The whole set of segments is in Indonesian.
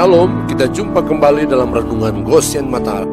Shalom, kita jumpa kembali dalam Renungan Goshen Mata.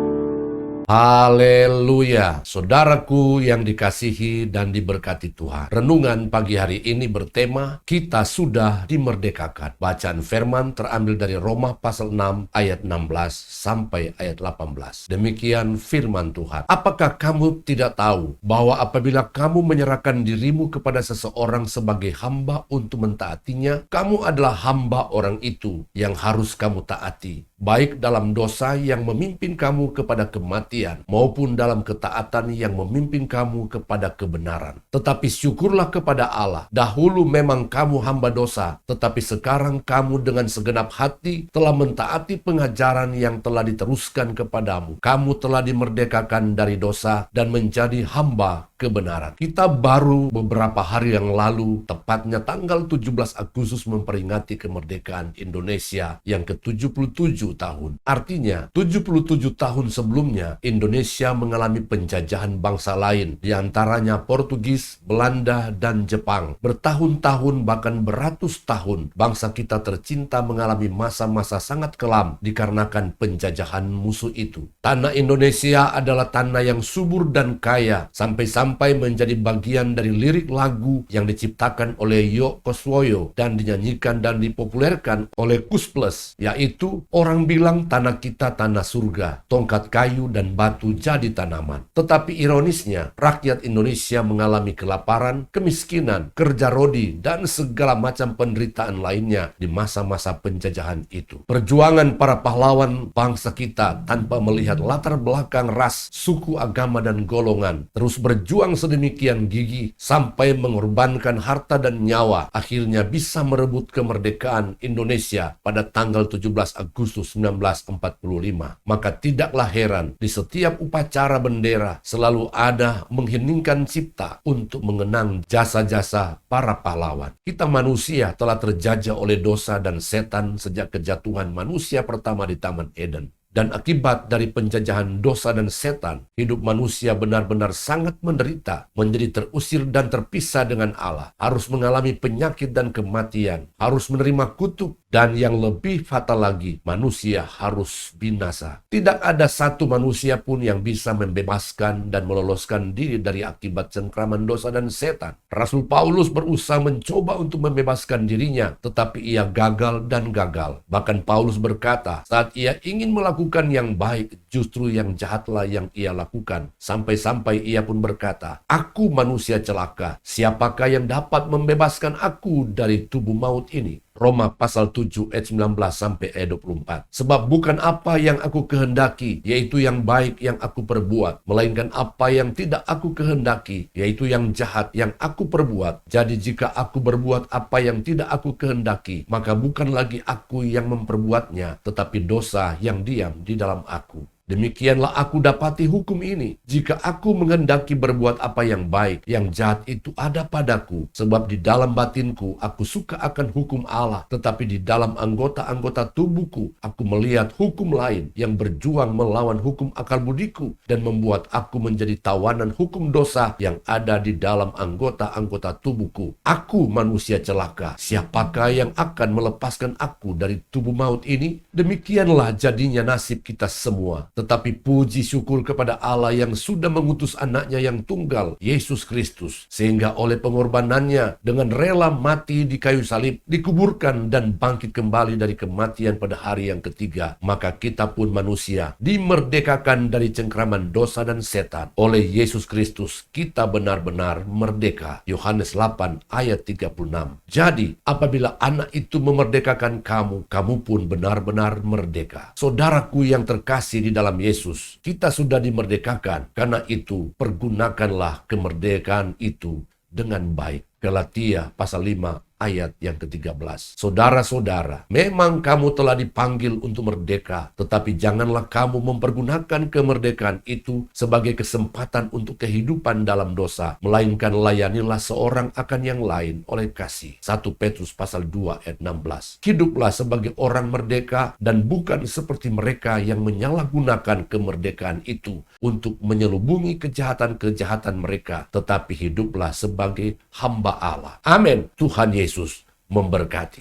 Haleluya, saudaraku yang dikasihi dan diberkati Tuhan. Renungan pagi hari ini bertema, kita sudah dimerdekakan. Bacaan firman terambil dari Roma pasal 6 ayat 16 sampai ayat 18. Demikian firman Tuhan. Apakah kamu tidak tahu bahwa apabila kamu menyerahkan dirimu kepada seseorang sebagai hamba untuk mentaatinya, kamu adalah hamba orang itu yang harus kamu taati, baik dalam dosa yang memimpin kamu kepada kematian, maupun dalam ketaatan yang memimpin kamu kepada kebenaran. Tetapi syukurlah kepada Allah, dahulu memang kamu hamba dosa, tetapi sekarang kamu dengan segenap hati telah mentaati pengajaran yang telah diteruskan kepadamu. Kamu telah dimerdekakan dari dosa dan menjadi hamba kebenaran. Kita baru beberapa hari yang lalu, tepatnya tanggal 17 Agustus memperingati kemerdekaan Indonesia yang ke-77 tahun. Artinya, 77 tahun sebelumnya, Indonesia mengalami penjajahan bangsa lain, diantaranya Portugis, Belanda, dan Jepang. Bertahun-tahun bahkan beratus tahun, bangsa kita tercinta mengalami masa-masa sangat kelam dikarenakan penjajahan musuh itu. Tanah Indonesia adalah tanah yang subur dan kaya, sampai-sampai menjadi bagian dari lirik lagu yang diciptakan oleh Yok Koswoyo dan dinyanyikan dan dipopulerkan oleh Kus Plus, yaitu orang bilang tanah kita tanah surga, tongkat kayu dan batu jadi tanaman. Tetapi ironisnya, rakyat Indonesia mengalami kelaparan, kemiskinan, kerja rodi, dan segala macam penderitaan lainnya di masa-masa penjajahan itu. Perjuangan para pahlawan bangsa kita tanpa melihat latar belakang ras, suku, agama, dan golongan terus berjuang sedemikian gigih sampai mengorbankan harta dan nyawa, akhirnya bisa merebut kemerdekaan Indonesia pada tanggal 17 Agustus 1945. Maka tidaklah heran di setiap upacara bendera selalu ada mengheningkan cipta untuk mengenang jasa-jasa para pahlawan. Kita manusia telah terjajah oleh dosa dan setan sejak kejatuhan manusia pertama di Taman Eden. Dan akibat dari penjajahan dosa dan setan, hidup manusia benar-benar sangat menderita, menjadi terusir dan terpisah dengan Allah, harus mengalami penyakit dan kematian, harus menerima kutuk, dan yang lebih fatal lagi, manusia harus binasa. Tidak ada satu manusia pun yang bisa membebaskan dan meloloskan diri dari akibat cengkraman dosa dan setan. Rasul Paulus berusaha mencoba untuk membebaskan dirinya, tetapi ia gagal dan gagal. Bahkan Paulus berkata, saat ia ingin melakukan yang baik, justru yang jahatlah yang ia lakukan. Sampai-sampai ia pun berkata, aku manusia celaka, siapakah yang dapat membebaskan aku dari tubuh maut ini? Roma pasal 7 ayat 19 sampai ayat 24. Sebab bukan apa yang aku kehendaki, yaitu yang baik yang aku perbuat, melainkan apa yang tidak aku kehendaki, yaitu yang jahat yang aku perbuat. Jadi jika aku berbuat apa yang tidak aku kehendaki, maka bukan lagi aku yang memperbuatnya, tetapi dosa yang diam di dalam aku. Demikianlah aku dapati hukum ini. Jika aku menghendaki berbuat apa yang baik, yang jahat itu ada padaku. Sebab di dalam batinku aku suka akan hukum Allah, tetapi di dalam anggota-anggota tubuhku aku melihat hukum lain yang berjuang melawan hukum akal budiku dan membuat aku menjadi tawanan hukum dosa yang ada di dalam anggota-anggota tubuhku. Aku manusia celaka, siapakah yang akan melepaskan aku dari tubuh maut ini? Demikianlah jadinya nasib kita semua. Tetapi puji syukur kepada Allah yang sudah mengutus anaknya yang tunggal, Yesus Kristus, sehingga oleh pengorbanannya dengan rela mati di kayu salib, dikuburkan dan bangkit kembali dari kematian pada hari yang ketiga, maka kita pun manusia dimerdekakan dari cengkraman dosa dan setan. Oleh Yesus Kristus kita benar-benar merdeka. Yohanes 8 ayat 36. Jadi apabila anak itu memerdekakan kamu, kamu pun benar-benar merdeka. Saudaraku yang terkasih di dalam Yesus, kita sudah dimerdekakan. Karena itu, pergunakanlah kemerdekaan itu dengan baik. Galatia pasal 5 ayat yang ke-13. Saudara-saudara, memang kamu telah dipanggil untuk merdeka, tetapi janganlah kamu mempergunakan kemerdekaan itu sebagai kesempatan untuk kehidupan dalam dosa, melainkan layanilah seorang akan yang lain oleh kasih. 1 Petrus pasal 2 ayat 16. Hiduplah sebagai orang merdeka dan bukan seperti mereka yang menyalahgunakan kemerdekaan itu untuk menyelubungi kejahatan-kejahatan mereka, tetapi hiduplah sebagai hamba Allah. Amin. Tuhan Yesus memberkati.